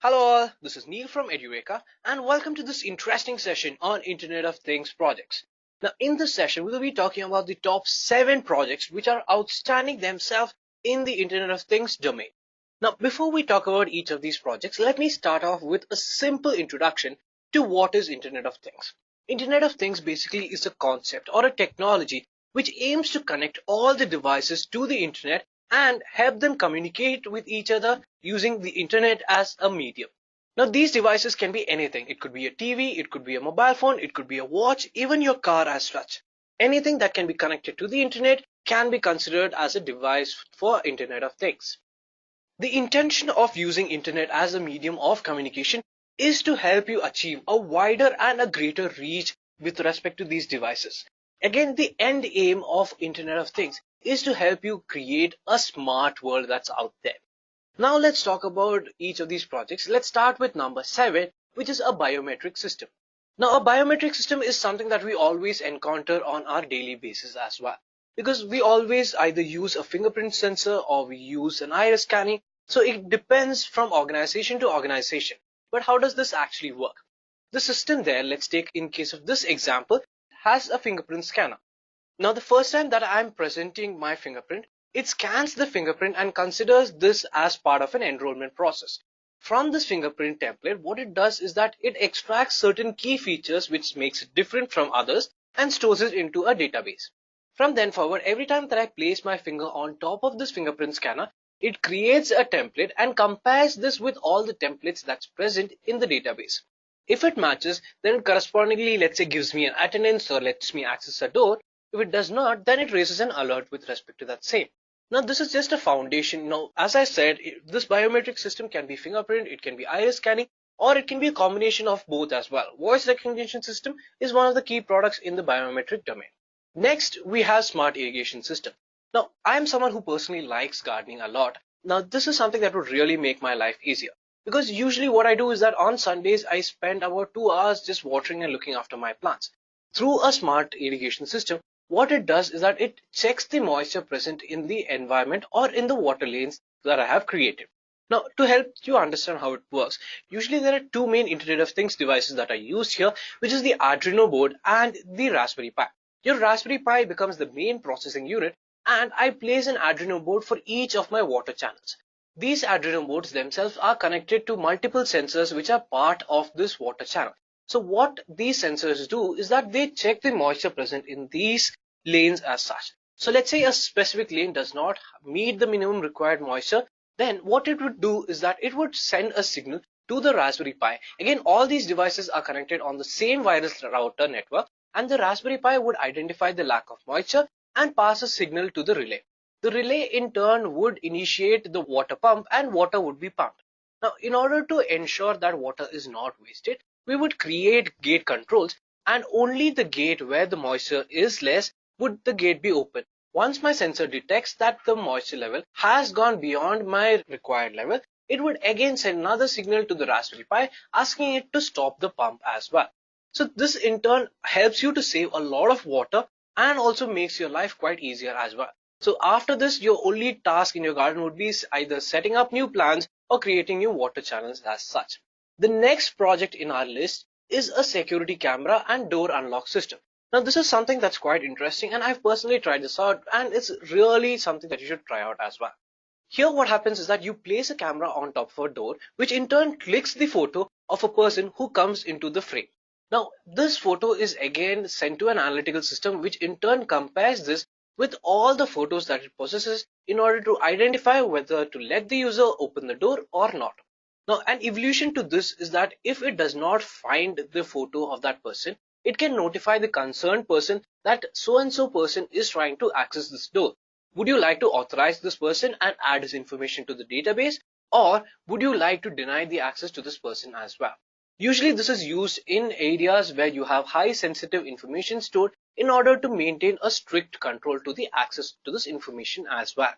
Hello all, this is Neil from Edureka and welcome to this interesting session on Internet of Things projects. Now in this session we will be talking about the top 7 projects which are outstanding themselves in the Internet of Things domain. Now before we talk about each of these projects, let me start off with a simple introduction to what is Internet of Things. Internet of Things basically is a concept or a technology which aims to connect all the devices to the internet and help them communicate with each other using the internet as a medium. Now, these devices can be anything. It could be a TV, it could be a mobile phone, it could be a watch, even your car as such. Anything that can be connected to the internet can be considered as a device for Internet of Things. The intention of using internet as a medium of communication is to help you achieve a wider and a greater reach with respect to these devices. Again, the end aim of Internet of Things is to help you create a smart world that's out there. Now let's talk about each of these projects. Let's start with number 7, which is a biometric system. Now a biometric system is something that we always encounter on our daily basis as well, because we always either use a fingerprint sensor or we use an iris scanning. So it depends from organization to organization. But how does this actually work? The system there, let's take in case of this example, has a fingerprint scanner. Now, the first time that I'm presenting my fingerprint, it scans the fingerprint and considers this as part of an enrollment process. From this fingerprint template, what it does is that it extracts certain key features which makes it different from others and stores it into a database. From then forward, every time that I place my finger on top of this fingerprint scanner, it creates a template and compares this with all the templates that's present in the database. If it matches, then it correspondingly, let's say, gives me an attendance or lets me access a door. If it does not, then it raises an alert with respect to that same. Now, this is just a foundation. Now, as I said, this biometric system can be fingerprint, it can be iris scanning, or it can be a combination of both as well. Voice recognition system is one of the key products in the biometric domain. Next, we have smart irrigation system. Now, I am someone who personally likes gardening a lot. Now, this is something that would really make my life easier, because usually what I do is that on Sundays, I spend about 2 hours just watering and looking after my plants. Through a smart irrigation system, what it does is that it checks the moisture present in the environment or in the water lanes that I have created. Now, to help you understand how it works, usually there are two main Internet of Things devices that are used here, which is the Arduino board and the Raspberry Pi. Your Raspberry Pi becomes the main processing unit, and I place an Arduino board for each of my water channels. These Arduino boards themselves are connected to multiple sensors which are part of this water channel. So what these sensors do is that they check the moisture present in these lanes as such. So let's say a specific lane does not meet the minimum required moisture, then what it would do is that it would send a signal to the Raspberry Pi. Again, all these devices are connected on the same wireless router network, and the Raspberry Pi would identify the lack of moisture and pass a signal to the relay. The relay in turn would initiate the water pump and water would be pumped. Now, in order to ensure that water is not wasted, we would create gate controls, and only the gate where the moisture is less would the gate be open. Once my sensor detects that the moisture level has gone beyond my required level, it would again send another signal to the Raspberry Pi asking it to stop the pump as well. So this in turn helps you to save a lot of water and also makes your life quite easier as well. So after this, your only task in your garden would be either setting up new plants or creating new water channels as such. The next project in our list is a security camera and door unlock system. Now, this is something that's quite interesting, and I've personally tried this out, and it's really something that you should try out as well. Here, what happens is that you place a camera on top of a door, which in turn clicks the photo of a person who comes into the frame. Now, this photo is again sent to an analytical system, which in turn compares this with all the photos that it possesses in order to identify whether to let the user open the door or not. Now, an evolution to this is that if it does not find the photo of that person, it can notify the concerned person that so and so person is trying to access this door. Would you like to authorize this person and add his information to the database, or would you like to deny the access to this person as well? Usually this is used in areas where you have high sensitive information stored in order to maintain a strict control to the access to this information as well.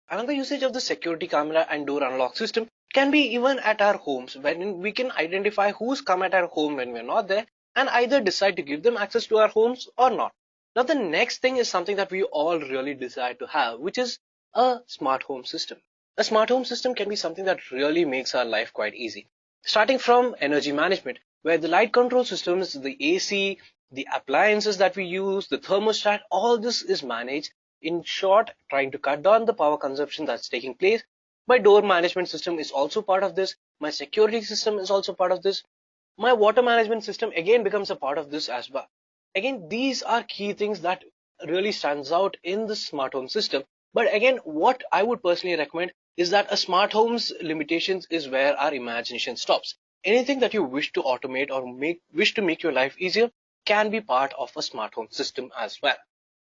Another usage of the security camera and door unlock system can be even at our homes, when we can identify who's come at our home when we're not there and either decide to give them access to our homes or not. Now, the next thing is something that we all really desire to have, which is a smart home system. A smart home system can be something that really makes our life quite easy. Starting from energy management, where the light control systems, the AC, the appliances that we use, the thermostat, all this is managed. In short, trying to cut down the power consumption that's taking place. My door management system is also part of this. My security system is also part of this. My water management system again becomes a part of this as well. Again, these are key things that really stands out in the smart home system. But again, what I would personally recommend is that a smart home's limitations is where our imagination stops. Anything that you wish to automate or wish to make your life easier can be part of a smart home system as well.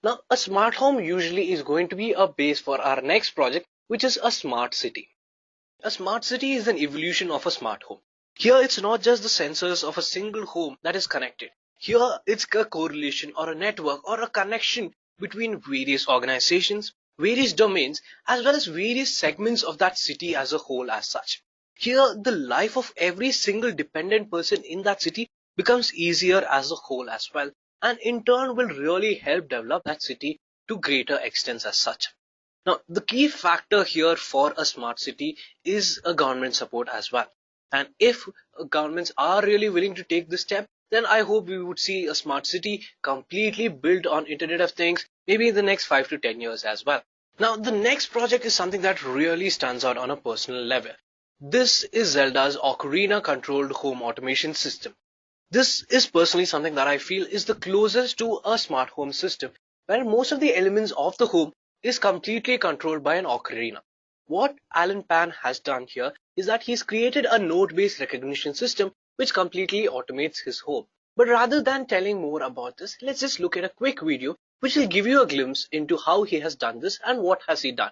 Now, a smart home usually is going to be a base for our next project, which is a smart city. A smart city is an evolution of a smart home. Here, it's not just the sensors of a single home that is connected. Here, it's a correlation or a network or a connection between various organizations, various domains, as well as various segments of that city as a whole as such. Here, the life of every single dependent person in that city becomes easier as a whole as well, and in turn will really help develop that city to greater extents as such. Now, the key factor here for a smart city is a government support as well. And if governments are really willing to take this step, then I hope we would see a smart city completely built on Internet of Things, maybe in the next 5 to 10 years as well. Now, the next project is something that really stands out on a personal level. This is Zelda's Ocarina controlled home automation system. This is personally something that I feel is the closest to a smart home system, where most of the elements of the home is completely controlled by an ocarina. What Alan Pan has done here is that he's created a node-based recognition system which completely automates his home. But rather than telling more about this, let's just look at a quick video which will give you a glimpse into how he has done this and what has he done.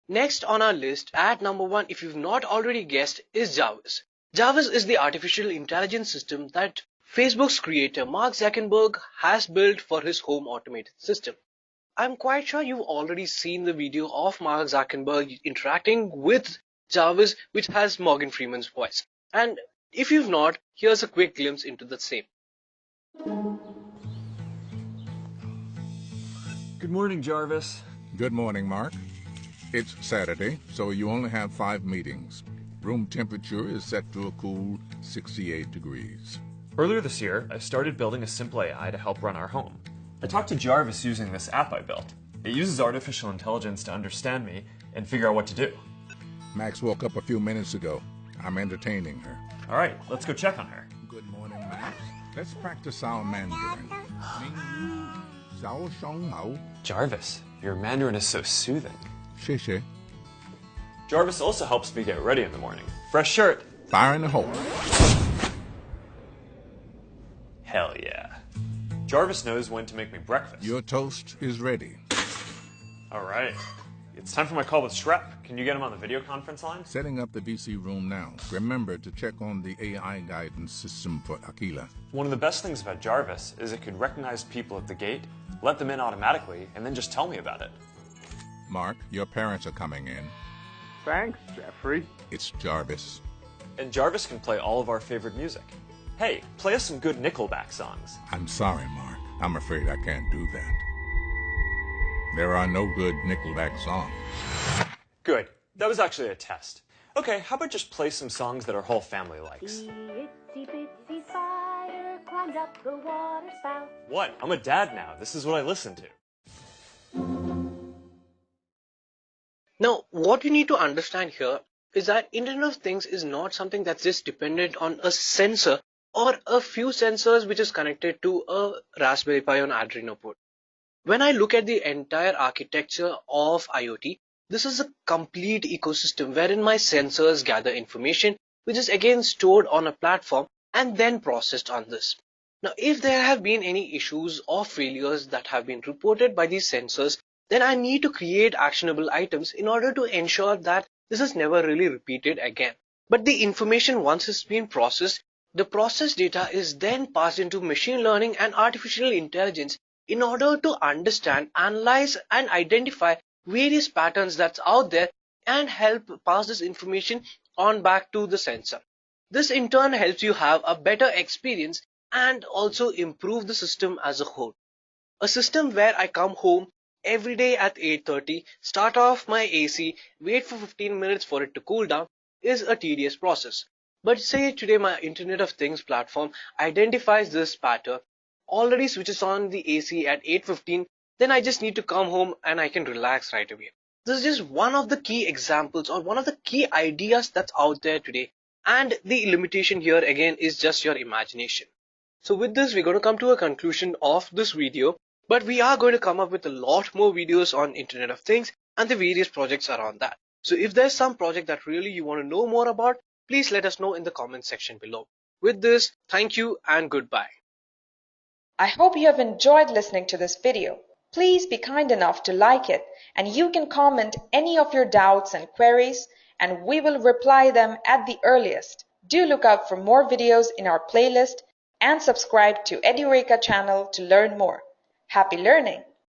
Next on our list, at number one, if you've not already guessed, is Jarvis. Jarvis is the artificial intelligence system that Facebook's creator Mark Zuckerberg has built for his home automated system. I'm quite sure you've already seen the video of Mark Zuckerberg interacting with Jarvis, which has Morgan Freeman's voice. And if you've not, here's a quick glimpse into the same. Good morning, Jarvis. Good morning, Mark. It's Saturday, so you only have 5 meetings. Room temperature is set to a cool 68 degrees. Earlier this year, I started building a simple AI to help run our home. I talked to Jarvis using this app I built. It uses artificial intelligence to understand me and figure out what to do. Max woke up a few minutes ago. I'm entertaining her. All right, let's go check on her. Good morning, Max. Let's practice our Mandarin. Ming Xiao Shang Mao. Jarvis, your Mandarin is so soothing. 谢谢. Jarvis also helps me get ready in the morning. Fresh shirt. Fire in the hole. Hell yeah. Jarvis knows when to make me breakfast. Your toast is ready. All right. It's time for my call with Shrep. Can you get him on the video conference line? Setting up the VC room now. Remember to check on the AI guidance system for Aquila. One of the best things about Jarvis is it could recognize people at the gate, let them in automatically, and then just tell me about it. Mark, your parents are coming in. Thanks, Jeffrey. It's Jarvis. And Jarvis can play all of our favorite music. Hey, play us some good Nickelback songs. I'm sorry, Mark. I'm afraid I can't do that. There are no good Nickelback songs. Good. That was actually a test. Okay, how about just play some songs that our whole family likes? The itsy bitsy spider climbs up the water spout. What? I'm a dad now. This is what I listen to. Now, what you need to understand here is that Internet of Things is not something that's just dependent on a sensor or a few sensors which is connected to a Raspberry Pi on Arduino board. When I look at the entire architecture of IoT, this is a complete ecosystem wherein my sensors gather information which is again stored on a platform and then processed on this. Now, if there have been any issues or failures that have been reported by these sensors, then I need to create actionable items in order to ensure that this is never really repeated again. But the information, once it's been processed, the processed data is then passed into machine learning and artificial intelligence in order to understand, analyze, and identify various patterns that's out there and help pass this information on back to the sensor. This in turn helps you have a better experience and also improve the system as a whole. A system where I come home every day at 8:30, start off my AC, wait for 15 minutes for it to cool down is a tedious process. But say today my Internet of Things platform identifies this pattern, already switches on the AC at 8:15, then I just need to come home and I can relax right away. This is just one of the key examples or one of the key ideas that's out there today. And the limitation here again is just your imagination. So with this, we're going to come to a conclusion of this video. But we are going to come up with a lot more videos on Internet of Things and the various projects around that. So if there's some project that really you want to know more about, please let us know in the comment section below. With this, thank you and goodbye. I hope you have enjoyed listening to this video. Please be kind enough to like it, and you can comment any of your doubts and queries, and we will reply them at the earliest. Do look out for more videos in our playlist and subscribe to Edureka channel to learn more. Happy learning!